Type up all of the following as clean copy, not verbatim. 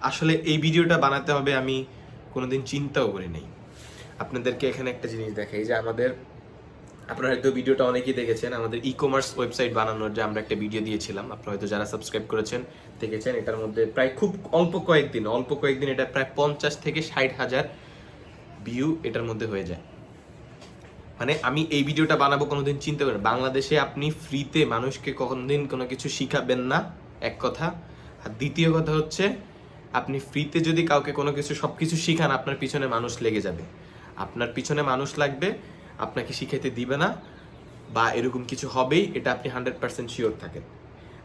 আসলে এই ভিডিওটা বানাতে হবে আমি কোনোদিন চিন্তাও করি নাই। আপনাদেরকে এখানে একটা জিনিস দেখাই যে আপনারা হয়তো ভিডিওটা অনেকেই দেখেছেন, আমাদের ই কমার্স ওয়েবসাইট বানানোর যে আমরা একটা ভিডিও দিয়েছিলাম, আপনারা হয়তো যারা সাবস্ক্রাইব করেছেন দেখেছেন। এটার মধ্যে প্রায় খুব অল্প কয়েকদিন এটা প্রায় 50 থেকে 60,000 ভিউ এটার মধ্যে হয়ে যায়। মানে আমি এই ভিডিওটা বানাবো কোনোদিন চিন্তা করি না। বাংলাদেশে আপনি ফ্রিতে মানুষকে কোনোদিন কোনো কিছু শিখাবেন না, এক কথা। আর দ্বিতীয় কথা হচ্ছে, আপনি ফ্রিতে যদি কাউকে কোনো কিছু সব কিছু শিখান, আপনার পিছনে মানুষ লেগে যাবে, আপনার পিছনে মানুষ লাগবে, আপনাকে শিখাইতে দিবে না বা এরকম কিছু হবেই, এটা আপনি 100% শিওর থাকেন।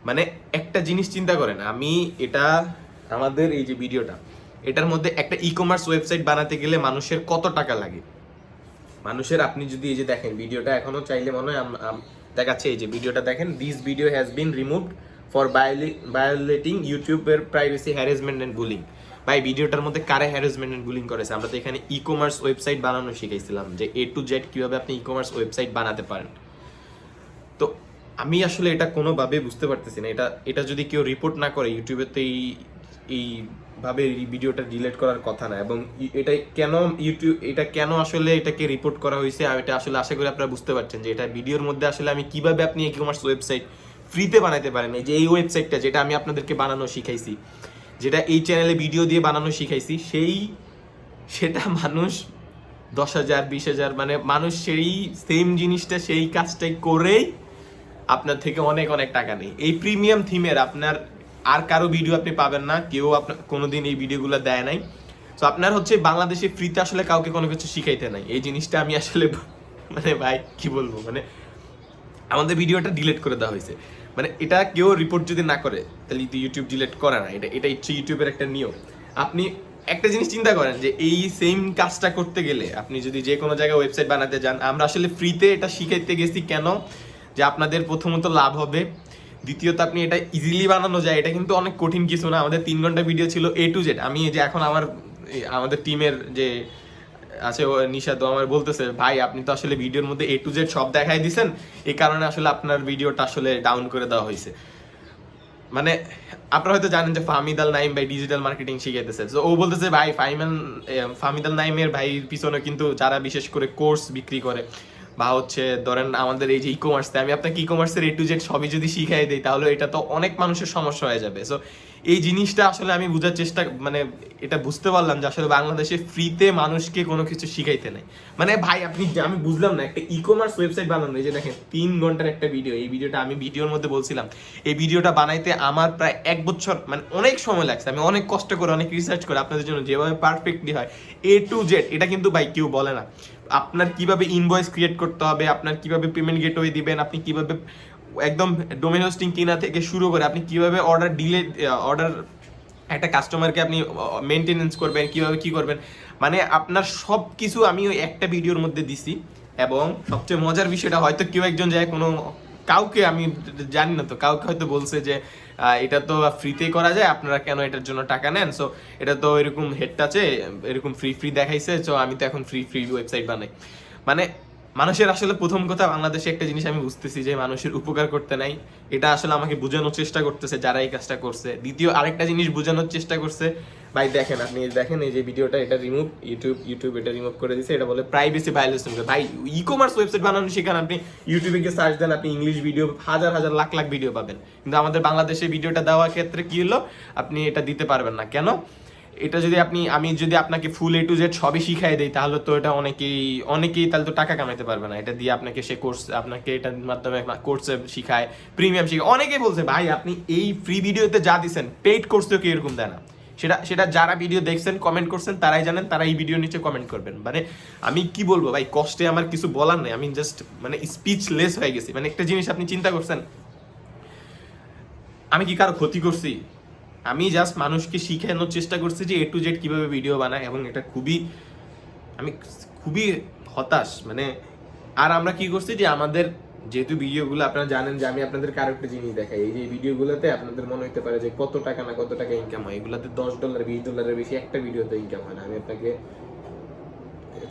মানে একটা জিনিস চিন্তা করেন, আমি এটা আমাদের এই যে ভিডিওটা, এটার মধ্যে একটা ই কমার্স ওয়েবসাইট বানাতে গেলে মানুষের কত টাকা লাগে। মানুষের, আপনি যদি এই যে দেখেন ভিডিওটা, এখনো চাইলে মনে হয় দেখাচ্ছে, এই যে ভিডিওটা দেখেন, this video has been removed for violating ইউটিউবের প্রাইভেসি হ্যারাসমেন্ট এন্ড বুলিং। ভাই ভিডিওটার মধ্যে কারে হ্যারাসমেন্ট এন্ড বুলিং করেছে? আমরা তো এখানে ই কমার্স ওয়েবসাইট বানানো শিখাইছিলাম, যে A to Z কিভাবে আপনি ই কমার্স ওয়েবসাইট বানাতে পারেন। তো আমি আসলে এটা কোনোভাবে বুঝতে পারতেছি না, এটা যদি কেউ রিপোর্ট না করে ইউটিউবে, তো এইভাবে এই ভিডিওটা ডিলিট করার কথা না। এবং এটা কেন আসলে এটাকে রিপোর্ট করা হয়েছে, এটা আসলে আশা করি আপনারা বুঝতে পারছেন যে এটা ভিডিওর মধ্যে আসলে আমি কিভাবে আপনি ই কমার্স ওয়েবসাইট ফ্রিতে বানাতে পারেন। এই যে এই ওয়েবসাইটটা যেটা আমি আপনাদেরকে বানানো শিখাইছি, যেটা এই চ্যানেলে ভিডিও দিয়ে বানানো শিখাইছি, সেটা মানুষ 10,000 20,000, মানে মানুষ সেই সেম জিনিসটা, সেই কাজটাই করেই আপনার থেকে অনেক অনেক টাকা নেই। এই প্রিমিয়াম থিমের আপনার আর কারো ভিডিও আপনি পাবেন না, কেউ আপনার কোনোদিন এই ভিডিওগুলো দেয় নাই। তো আপনার হচ্ছে বাংলাদেশে ফ্রিতে আসলে কাউকে কোনো কিছু শিখাইতে নাই, এই জিনিসটা আমি আসলে মানে ভাই কি বলবো, মানে আমাদের ভিডিওটা ডিলিট করে দেওয়া হয়েছে। মানে এটা কেউ রিপোর্ট যদি না করে তাহলে ইউটিউব ডিলিট করে না, এটা হচ্ছে ইউটিউবের একটা নিয়ম। আপনি একটা জিনিস চিন্তা করেন যে এই সেম কাজটা করতে গেলে আপনি যদি যে কোনো জায়গায় ওয়েবসাইট বানাতে যান, আমরা আসলে ফ্রিতে এটা শিখাইতে গেছি কেন, যে আপনাদের প্রথমত লাভ হবে, দ্বিতীয়ত আপনি এটা ইজিলি বানানো যায়, এটা কিন্তু অনেক কঠিন কিছু না। আমাদের 3 ঘন্টা ভিডিও ছিল A to Z। আমি এই যে এখন আমাদের টিমের যে আছে নিশা, তো আমার বলতেছে, ভাই আপনি তো আসলে ভিডিওর মধ্যে A to Z সব দেখাই দিছেন, এই কারণে আসলে আপনার ভিডিওটা আসলে ডাউন করে দেওয়া হয়েছে। মানে আপনারা হয়তো জানেন যে ফাহমিদ আল নাইম ভাই ডিজিটাল মার্কেটিং শিখাইতেছে। তো ও বলতেছে, ভাই ফাহমিদ আল নাইমের ভাই পিছনে কিন্তু যারা বিশেষ করে কোর্স বিক্রি করে বা হচ্ছে ধরেন আমাদের এই যে ই কমার্সে, আমি আপনাকে ই কমার্সের A to Z সবই যদি শিখাই দিই, তাহলে এটা তো অনেক মানুষের সমস্যা হয়ে যাবে। সো এই জিনিসটা আসলে আমি বোঝার চেষ্টা, মানে এটা বুঝতে পারলাম যে আসলে বাংলাদেশে ফ্রিতে মানুষকে কোনো কিছু শিখাইতে নাই। মানে ভাই আমি বুঝলাম না, একটা ই কমার্স ওয়েবসাইট বানানো, এই যে দেখেন 3 ঘন্টার একটা ভিডিও, এই ভিডিওটা আমি ভিডিওর মধ্যে বলছিলাম, এই ভিডিওটা বানাইতে আমার প্রায় 1 বছর, মানে অনেক সময় লাগছে। আমি অনেক কষ্ট করে, অনেক রিসার্চ করে আপনাদের জন্য যেভাবে পারফেক্টলি হয় A to Z, এটা কিন্তু ভাই কেউ বলে না। আপনার কিভাবে ইনভয়েস ক্রিয়েট করতে হবে, আপনার কিভাবে পেমেন্ট গেটওয়ে দিবেন, আপনি কিভাবে একদম ডোমেন হোস্টিং কিনা থেকে শুরু করে আপনি কিভাবে অর্ডার একটা কাস্টমারকে আপনি মেনটেনেন্স করবেন, কিভাবে কি করবেন, মানে আপনার সব কিছু আমি ওই একটা ভিডিওর মধ্যে দিছি। এবং সবচেয়ে মজার বিষয়টা, হয়তো কেউ একজন যায় কাউকে আমি জানি না, তো কাউকে হয়তো বলছে যে এটা তো ফ্রিতেই করা যায়, আপনারা কেন এটার জন্য টাকা নেন? সো এটা তো এরকম হেড টাচে এরকম ফ্রি দেখাইছে, সো আমি তো এখন ফ্রি ওয়েবসাইট বানাই। মানে মানুষের আসলে প্রথম কথা, বাংলাদেশে একটা জিনিস আমি বুঝতেছি যে মানুষের উপকার করতে নাই, এটা আসলে আমাকে বোঝানোর চেষ্টা করতেছে যারা এই কাজটা করছে। দ্বিতীয় আরেকটা জিনিস বোঝানোর চেষ্টা করছে, ভাই দেখেন, আপনি দেখেন এই যে ভিডিওটা, এটা ইউটিউব এটা রিমুভ করে দিয়েছে, এটা বলে প্রাইভেসি ভায়োলেশন। ভাই ই কমার্স ওয়েবসাইট বানানো সেখানে আপনি ইউটিউবে গিয়ে সার্চ দেন, আপনি ইংলিশ ভিডিও হাজার হাজার লাখ লাখ ভিডিও পাবেন, কিন্তু আমাদের বাংলাদেশে ভিডিওটা দেওয়ার ক্ষেত্রে কি হলো, আপনি এটা দিতে পারবেন না কেন? এটা যদি আমি যদি আপনাকে ফুল A to Z সবই শিখাই দেই, তাহলে তো এটা অনেকেই তাহলে তো টাকা কামাইতে পারবে না। এটা দিয়ে আপনাকে সে কোর্স, আপনাকে এটার মাধ্যমে কোর্সে শিখায়, প্রিমিয়াম শিখায়। অনেকেই বলছে, ভাই আপনি এই ফ্রি ভিডিওতে যা দিচ্ছেন, পেইড কোর্সেও কি এরকম দেয় না? সেটা যারা ভিডিও দেখছেন, কমেন্ট করছেন, তারাই জানেন, তারা এই ভিডিও নিচে কমেন্ট করবেন। মানে আমি কি বলবো ভাই, কষ্টে আমার কিছু বলার নেই, আমি জাস্ট মানে স্পিচলেস হয়ে গেছি। মানে একটা জিনিস আপনি চিন্তা করছেন, আমি কি কারো ক্ষতি করছি? আমি জাস্ট মানুষকে শিখানোর চেষ্টা করছি যে A to Z কিভাবে ভিডিও বানায়, এবং এটা আমি খুবই হতাশ। মানে আর আমরা কি করছি যে আমাদের যেহেতু ভিডিওগুলো আপনারা জানেন যে আমি আপনাদের কারো একটা জিনিস দেখাই, এই যে ভিডিওগুলোতে আপনাদের মনে হতে পারে যে কত টাকা ইনকাম হয়, এগুলাতে $10 $20 বেশি একটা ভিডিওতে ইনকাম হয় না। আমি আপনাকে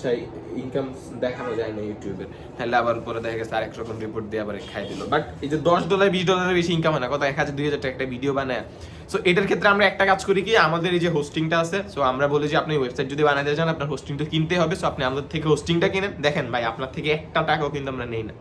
চাই ইনকাম দেখানো যায় না ইউটিউবে, তাহলে আবার পরে দেখা গেছে আরেক রকম রিপোর্ট দিয়ে আবার খাই দিল। বাট এই যে $10 $20 বেশি ইনকাম হয় না, কত 1,000 2,000 টাকা একটা ভিডিও বানায় সো এটার ক্ষেত্রে আমরা একটা কাজ করি কি, আমাদের এই যে হোস্টিংটা আছে, সো আমরা বলি যে আপনি ওয়েবসাইট যদি বানাতে চান আপনার হোস্টিং তো কিনতে হবে, সো আপনি আমাদের থেকে হোস্টিংটা কিনেন। দেখেন ভাই, আপনার থেকে একটা টাকাও কিন্তু আমরা নেই না,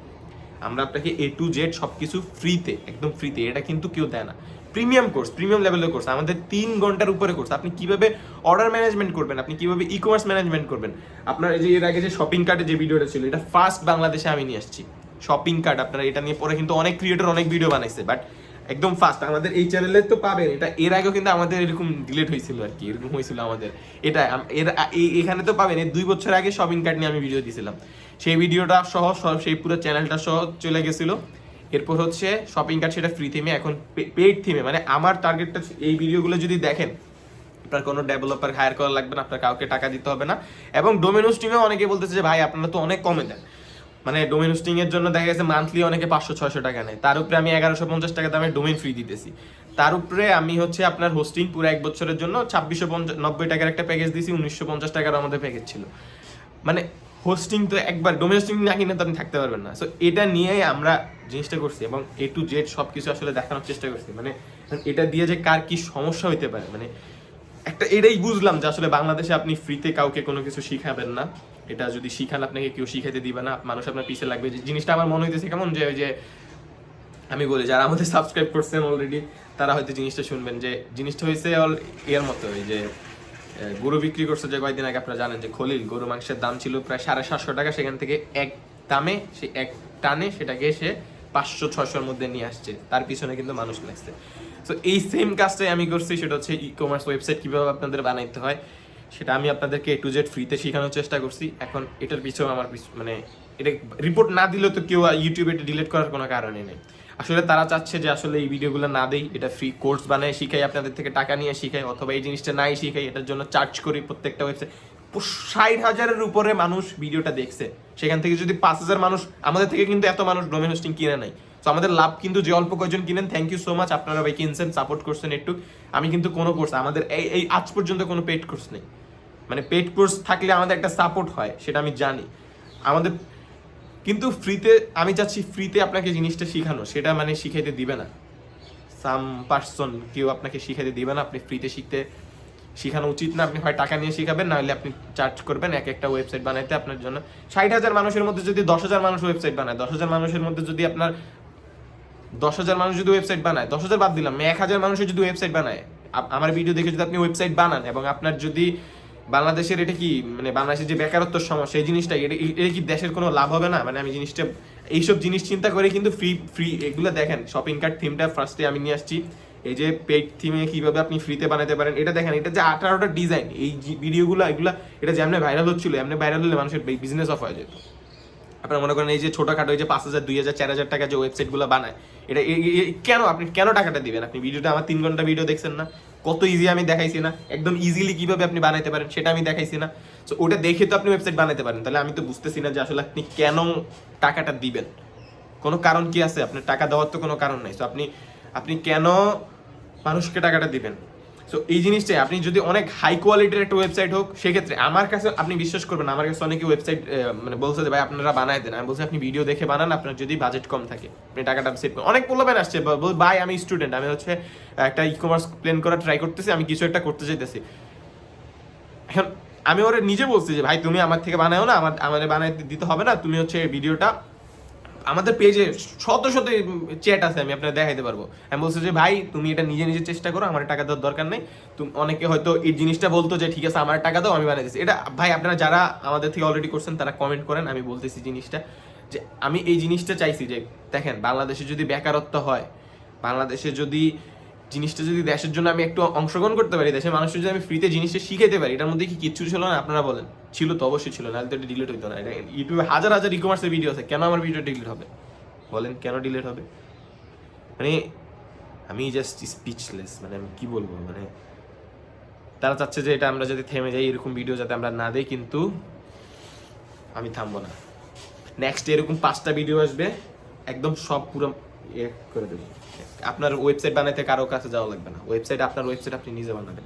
আমরা আপনাকে A to Z সব কিছু ফ্রিতে, একদম ফ্রিতে, এটা কিন্তু কেউ দেয় না। প্রিমিয়াম কোর্স, প্রিমিয়াম লেভেলের কোর্স, আমাদের 3 ঘন্টার উপরে কোর্স। আপনি কিভাবে অর্ডার ম্যানেজমেন্ট করবেন, আপনি কিভাবে ই কমার্স ম্যানেজমেন্ট করবেন। আপনার এই যে এর আগে যে শপিং কার্টে যে ভিডিওটা ছিল, এটা ফার্স্ট বাংলাদেশে আমি নিয়ে আসছি শপিং কার্ট। আপনারা এটা নিয়ে পরে কিন্তু অনেক ক্রিয়েটর অনেক ভিডিও বানাইছে, বাট একদম ফার্স্ট আমাদের এই চ্যানেলে তো পাবেন। এটা এর আগেও কিন্তু আমাদের এরকম ডিলেট হয়েছিল আর কি, এরকম হয়েছিল আমাদের। এটা এখানে তো পাবেন, এই 2 বছর আগে শপিং কার্ট নিয়ে আমি ভিডিও দিয়েছিলাম, সেই ভিডিওটা সহ সেই পুরো চ্যানেলটা সহ চলে গেছিল। এরপর হচ্ছে শপিং কার্ট, সেটা ফ্রি থিমে, এখন পেইড থিমে। মানে আমার টার্গেটটা, এই ভিডিওগুলো যদি দেখেন আপনার কোনো ডেভেলপার হায়ার করা লাগবে না, আপনার কাউকে টাকা দিতে হবে না। এবং ডোমেন হোস্টিংও অনেকে বলতেছে যে ভাই আপনারা তো অনেক কমে দেন, মানে ডোমেন হোস্টিং এর জন্য দেখা গেছে মান্থলি অনেকে 500-600 টাকা নেয়, তার উপরে আমি 1150 টাকা দামে ডোমেন ফ্রি দিতেছি। তার উপরে আমি হচ্ছে আপনার হোস্টিং পুরো 1 বছরের জন্য 2690 টাকার একটা প্যাকেজ দিয়েছি, 1950 টাকার আমাদের প্যাকেজ ছিল। মানে হোস্টিং তো একবার, ডোমেন হোস্টিং না কিনে তো আপনি থাকতে পারবেন না। সো এটা নিয়েই আমরা জিনিসটা করছি এবং A to Z সব কিছু আসলে দেখানোর চেষ্টা করছি। মানে এটা দিয়ে যে কার কি সমস্যা হইতে পারে, মানে একটা এটাই বুঝলাম যে আসলে বাংলাদেশে আপনি ফ্রিতে কাউকে কোনো কিছু শিখাবেন না। এটা যদি শিখান আপনাকে কেউ শিখাইতে দিবে না, মানুষ আপনার পিছে লাগবে। যে জিনিসটা আমার মনে হইতেছে কেমন, যে ওই যে আমি বলি যারা আমাদের সাবস্ক্রাইব করছেন অলরেডি তারা হয়তো জিনিসটা শুনবেন, যে জিনিসটা হয়েছে এর মতো, ওই যে গরু বিক্রি করছে যে কয়েকদিন আগে, আপনারা জানেন যে খলিল, গরু মাংসের দাম ছিল প্রায় 750 টাকা, সেখান থেকে এক দামে সে এক টানে সেটাকে সে 500-600-র মধ্যে নিয়ে আসছে, তার পিছনে কিন্তু মানুষ লাগছে। সো এই সেম কাজটাই আমি করছি, সেটা হচ্ছে ই কমার্স ওয়েবসাইট কীভাবে আপনাদের বানাইতে হয় সেটা আমি আপনাদেরকে A to Z ফ্রিতে শেখানোর চেষ্টা করছি। এখন এটার পিছনে আমার মানে এটা রিপোর্ট না দিলেও তো কেউ ইউটিউবে এটা ডিলিট করার কোনো কারণই নেই। আসলে তারা চাচ্ছে যে আসলে এই ভিডিওগুলো না দেই, এটা ফ্রি কোর্স বানায় শিখাই, আপনাদের থেকে টাকা নিয়ে শিখাই, অথবা এই জিনিসটা নাই শিখাই, এটার জন্য চার্জ করি। প্রত্যেকটা ওয়েবসাইট 60,000-এর উপরে মানুষ ভিডিওটা দেখছে, সেখান থেকে যদি 5,000 মানুষ, আমাদের থেকে কিন্তু এত মানুষ ডোমেন হোস্টিং কিনে নাই। তো আমাদের লাভ কিন্তু যে অল্প কয়েকজন কিনেন, থ্যাংক ইউ সো মাচ, আপনারা ভাই কিনছেন, সাপোর্ট করছেন একটু। আমি কিন্তু কোনো কোর্স, আমাদের এই আজ পর্যন্ত কোনো পেড কোর্স নেই। মানে পেড কোর্স থাকলে আমাদের একটা সাপোর্ট হয়, সেটা আমি জানি আমাদের, কিন্তু ফ্রিতে আমি চাচ্ছি ফ্রিতে আপনাকে জিনিসটা শিখানো, সেটা মানে শিখাইতে দিবে না সাম পার্সন, কেউ আপনাকে শিখাইতে দিবে না। আপনি ফ্রিতে শিখানো উচিত না, আপনি হয় টাকা নিয়ে শিখাবেন, না হলে আপনি চার্জ করবেন এক একটা ওয়েবসাইট বানাইতে আপনার জন্য। 60,000 মানুষের মধ্যে যদি 10,000 মানুষ ওয়েবসাইট বানায়, 10,000 মানুষের মধ্যে যদি আপনার 10,000 মানুষ যদি ওয়েবসাইট বানায়, 10,000 বাদ দিলাম, 1,000 মানুষের যদি ওয়েবসাইট বানায়, আমার ভিডিও দেখে যদি আপনি ওয়েবসাইট বানান, এবং আপনার যদি বাংলাদেশের এটা কি, মানে বাংলাদেশের যে বেকারত্বের সমস্যা, এই জিনিসটা এটা কি দেশের কোনো লাভ হবে না? মানে আমি জিনিসটা, এইসব জিনিস চিন্তা করে কিন্তু ফ্রি এগুলো দেখেন। শপিং কার্ট থিমটা ফার্স্টে আমি নিয়ে আসছি, এই যে পেইড থিমে কিভাবে আপনি ফ্রিতে বানাতে পারেন এটা দেখেন। এটা যে 18টা ডিজাইন, এই ভিডিওগুলো এগুলো, এটা যে এমনি ভাইরাল হচ্ছিল, এমনি ভাইরাল হলে মানুষের বিজনেস অফ হয়ে যেত। আপনারা মনে করেন এই যে ছোটখাটো এই যে 5,000, 2,000, 4,000 টাকা যে ওয়েবসাইটগুলো বানায়, এটা কেন আপনি কেন টাকাটা দিবেন? আপনি ভিডিওটা, আমার 3 ঘন্টা ভিডিও দেখছেন না, কত ইজি আমি দেখাইছি না, একদম ইজিলি কিভাবে আপনি বানাইতে পারেন সেটা আমি দেখাইছি না। সো ওটা দেখে তো আপনি ওয়েবসাইট বানাইতে পারেন। তাহলে আমি তো বুঝতেছি না যে আসলে আপনি কেন টাকাটা দিবেন, কোনো কারণ কি আছে? আপনার টাকা দেওয়ার তো কোনো কারণ নাই। সো আপনি কেন মানুষকে টাকাটা দিবেন? সো এই জিনিসটাই, আপনি যদি অনেক হাই কোয়ালিটির একটা ওয়েবসাইট হোক, সেক্ষেত্রে আমার কাছে আপনি বিশ্বাস করবেন, আমার কাছে অনেকে ওয়েবসাইট মানে বলছে যে ভাই আপনারা বানায় দেন। আমি বলছি আপনি ভিডিও দেখে বানান, আপনার যদি বাজেট কম থাকে আপনি টাকাটা সেভ করেন। অনেক পোলাপেন আসছে, ভাই আমি স্টুডেন্ট, আমি হচ্ছে একটা ই কমার্স প্ল্যান করা ট্রাই করতেছি, আমি কিছু একটা করতে চাইতেছি। এখন আমি ওরা নিজে বলছি যে ভাই তুমি আমার থেকে বানাও না, আমাদের বানাই দিতে হবে না, তুমি হচ্ছে ভিডিওটা, আমাদের পেজে শত চ্যাট আছে, আমি আপনার দেখাইতে পারবো। আমি বলছি যে ভাই তুমি এটা নিজে চেষ্টা করো, আমার টাকা দেওয়ার দরকার নেই। তুমি অনেকে হয়তো এই জিনিসটা বলতো যে ঠিক আছে আমার টাকা দাও, আমি বানাই দিচ্ছি। এটা ভাই আপনারা যারা আমাদের থেকে অলরেডি করছেন তারা কমেন্ট করেন, আমি বলতেছি জিনিসটা, যে আমি এই জিনিসটা চাইছি যে দেখেন বাংলাদেশে যদি বেকারত্ব হয়, বাংলাদেশে যদি জিনিসটা যদি দেশের জন্য আমি একটু অংশগ্রহণ করতে পারি, দেশের মানুষের যদি আমি ফ্রিতে জিনিসটা শিখাইতে পারি, এটার মধ্যে কি কিচ্ছু ছিল না? আপনারা বলেন, ছিল তো, অবশ্যই ছিল, নাহলে তো এটা ডিলিট হইতো না। এটা ইউটিউবে হাজার ই কমার্সের ভিডিও আছে, কেন আমার ভিডিও ডিলিট হবে? বলেন কেন ডিলিট হবে? মানে আমি জাস্ট স্পিচলেস, মানে আমি কি বলবো। মানে তারা চাচ্ছে যে এটা আমরা যদি থেমে যাই, এরকম ভিডিও যাতে আমরা না দেই, কিন্তু আমি থামবো না। নেক্সট এরকম 5টা ভিডিও আসবে, একদম সব পুরো করে দেবো। আপনার ওয়েবসাইট বানাইতে কারো কাছে যাওয়া লাগবে না, আপনার ওয়েবসাইট আপনি নিজে বানাবেন।